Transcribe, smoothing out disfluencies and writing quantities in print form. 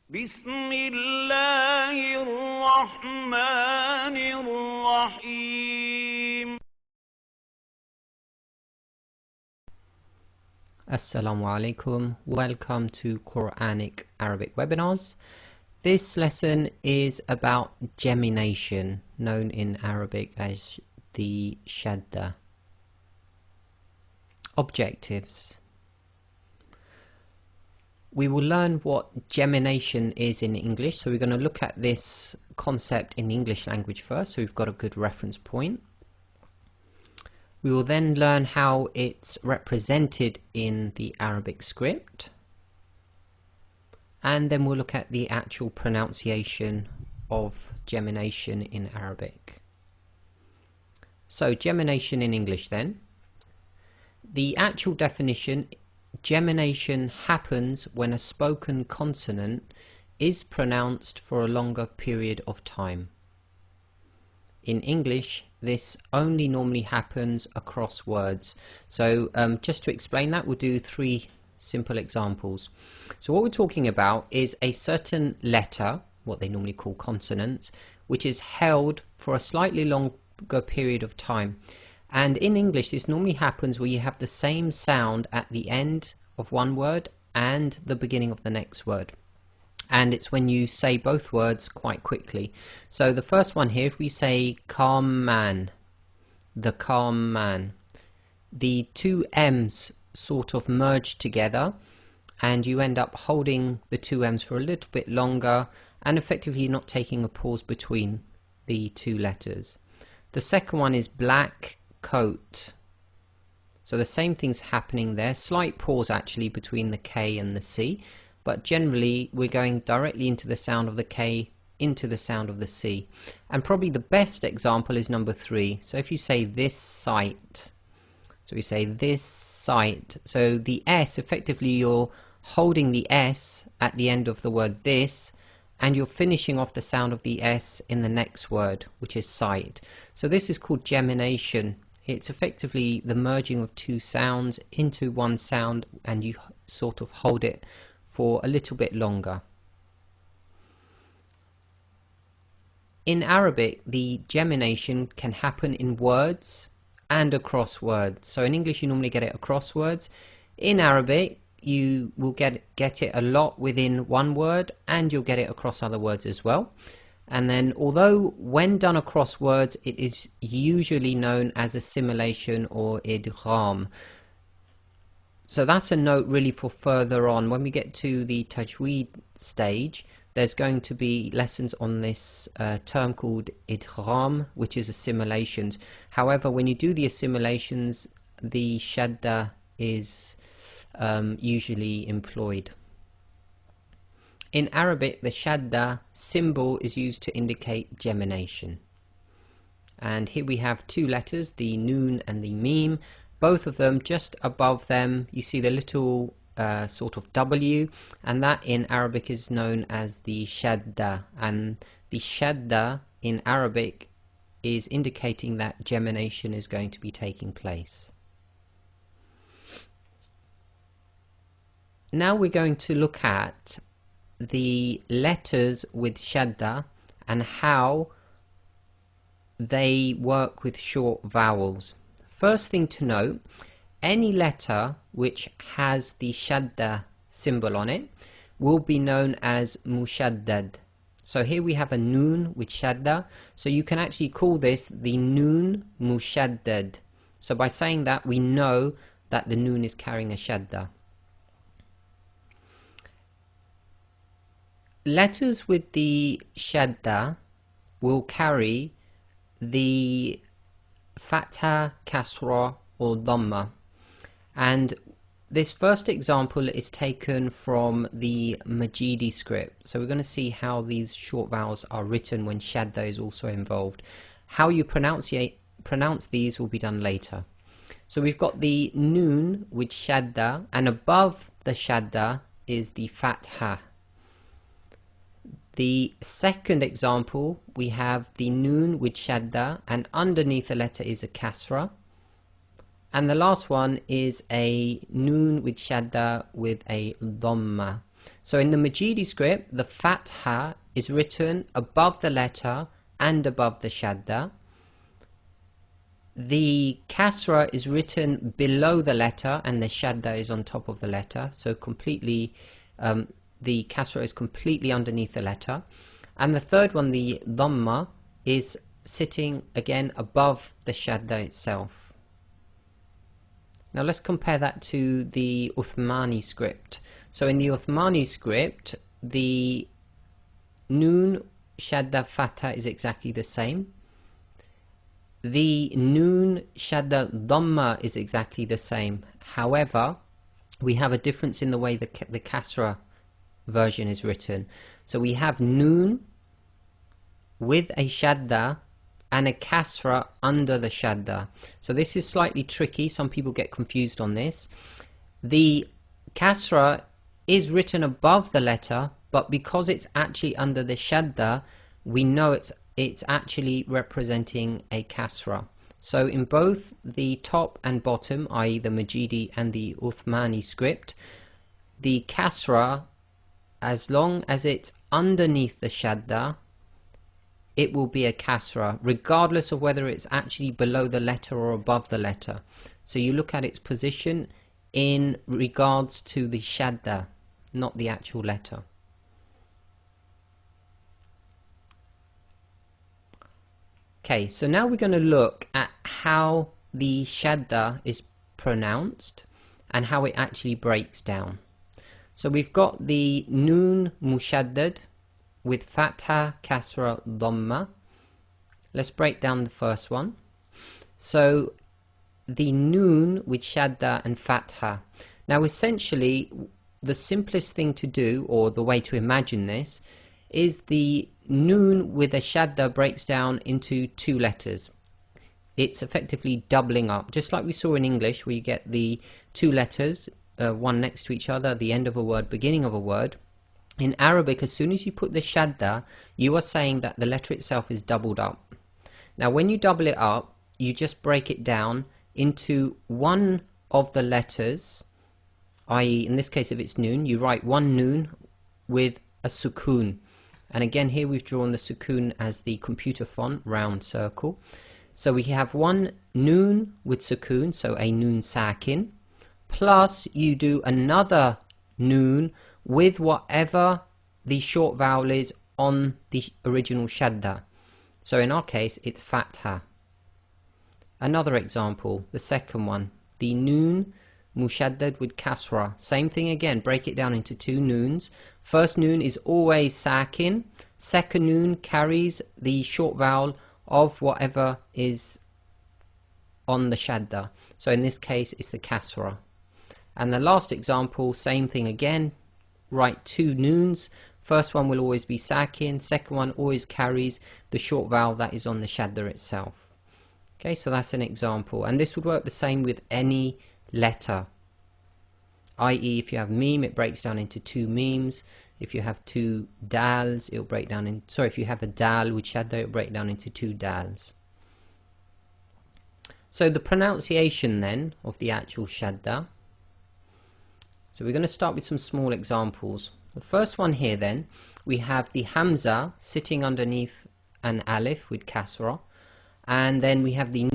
بسم الله الرحمن الرحيم. Assalamu alaikum. Welcome to Quranic Arabic webinars. This lesson is about gemination, known in Arabic as the shadda. Objectives. We will learn what gemination is in English, so we're going to look at this concept in the English language first, so we've got a good reference point. We will then learn how it's represented in the Arabic script, and then we'll look at the actual pronunciation of gemination in Arabic. So gemination in English then. The actual definition: gemination happens when a spoken consonant is pronounced for a longer period of time. In English, this only normally happens across words. So just to explain that, we'll do three simple examples. So what we're talking about is a certain letter, what they normally call consonants, which is held for a slightly longer period of time. And in English, this normally happens where you have the same sound at the end of one word and the beginning of the next word. And it's when you say both words quite quickly. So the first one here, if we say calm man, the calm man, the two M's sort of merge together and you end up holding the two M's for a little bit longer and effectively not taking a pause between the two letters. The second one is black coat. So the same thing's happening there, slight pause actually between the K and the C, but generally we're going directly into the sound of the K into the sound of the C. And probably the best example is number 3. So if you say this site, so we say this site, so the S, effectively you're holding the S at the end of the word this, and you're finishing off the sound of the S in the next word, which is sight. So this is called gemination. It's effectively the merging of two sounds into one sound, and you sort of hold it for a little bit longer. In Arabic, the gemination can happen in words and across words. So in English, you normally get it across words. In Arabic, you will get it a lot within one word, and you'll get it across other words as well. And then, although when done across words, it is usually known as assimilation or idgham. So that's a note really for further on. When we get to the Tajweed stage, there's going to be lessons on this term called idgham, which is assimilations. However, when you do the assimilations, the shadda is usually employed. In Arabic, the shadda symbol is used to indicate gemination. And here we have two letters, the noon and the meme. Both of them, just above them, you see the little sort of W, and that in Arabic is known as the shadda. And the shadda in Arabic is indicating that gemination is going to be taking place. Now we're going to look at the letters with shadda and how they work with short vowels. First thing to note, any letter which has the shadda symbol on it will be known as mushaddad. So here we have a noon with shadda, so you can actually call this the noon mushaddad. So by saying that, we know that the noon is carrying a shadda. Letters with the shadda will carry the fatha, kasra or dhamma, and this first example is taken from the Majidi script. So we're going to see how these short vowels are written when shadda is also involved. How you pronounce these will be done later. So we've got the noon with shadda, and above the shadda is the fatha. The second example, we have the noon with shadda, and underneath the letter is a kasra. And the last one is a noon with shadda with a dhamma. So in the Majidi script, the fatha is written above the letter and above the shadda. The kasra is written below the letter and the shadda is on top of the letter. So completely, the kasra is completely underneath the letter. And the third one, the dhamma, is sitting again above the shadda itself. Now let's compare that to the Uthmani script. So in the Uthmani script, the noon shadda fatha is exactly the same. The noon shadda dhamma is exactly the same. However, we have a difference in the way the kasra version is written. So we have noon with a shadda and a kasra under the shadda. So this is slightly tricky. Some people get confused on this. The kasra is written above the letter, but because it's actually under the shadda, we know it's actually representing a kasra. So in both the top and bottom, i.e. the Majidi and the Uthmani script, the kasra, as long as it's underneath the shadda, it will be a kasra, regardless of whether it's actually below the letter or above the letter. So you look at its position in regards to the shadda, not the actual letter. Okay, so now we're going to look at how the shadda is pronounced and how it actually breaks down. So we've got the noon mushaddad with fatha, kasra, dhamma. Let's break down the first one. So the noon with shadda and fatha. Now essentially the simplest thing to do, or the way to imagine this, is the noon with a shadda breaks down into two letters. It's effectively doubling up, just like we saw in English, where you get the two letters, one next to each other, the end of a word, beginning of a word. In Arabic, as soon as you put the shadda, you are saying that the letter itself is doubled up. Now when you double it up, you just break it down into one of the letters, i.e. in this case if it's noon, you write one noon with a sukoon. And again here we've drawn the sukoon as the computer font, round circle. So we have one noon with sukoon, so a noon sakin, plus you do another noon with whatever the short vowel is on the original shadda. So in our case it's fatha. Another example, the second one, the noon mushaddad with kasra. Same thing again, break it down into two noons. First noon is always sakin, second noon carries the short vowel of whatever is on the shadda. So in this case it's the kasra. And the last example, same thing again, write two noons. First one will always be sakin, second one always carries the short vowel that is on the shadda itself. Okay, so that's an example, and this would work the same with any letter, i.e. if you have meme, it breaks down into two memes. If you have two dals, it'll break down in, sorry, if you have a dal with shadda, it'll break down into two dals. So the pronunciation then of the actual shadda. So we're going to start with some small examples. The first one here then, we have the hamza sitting underneath an alif with kasra, and then we have the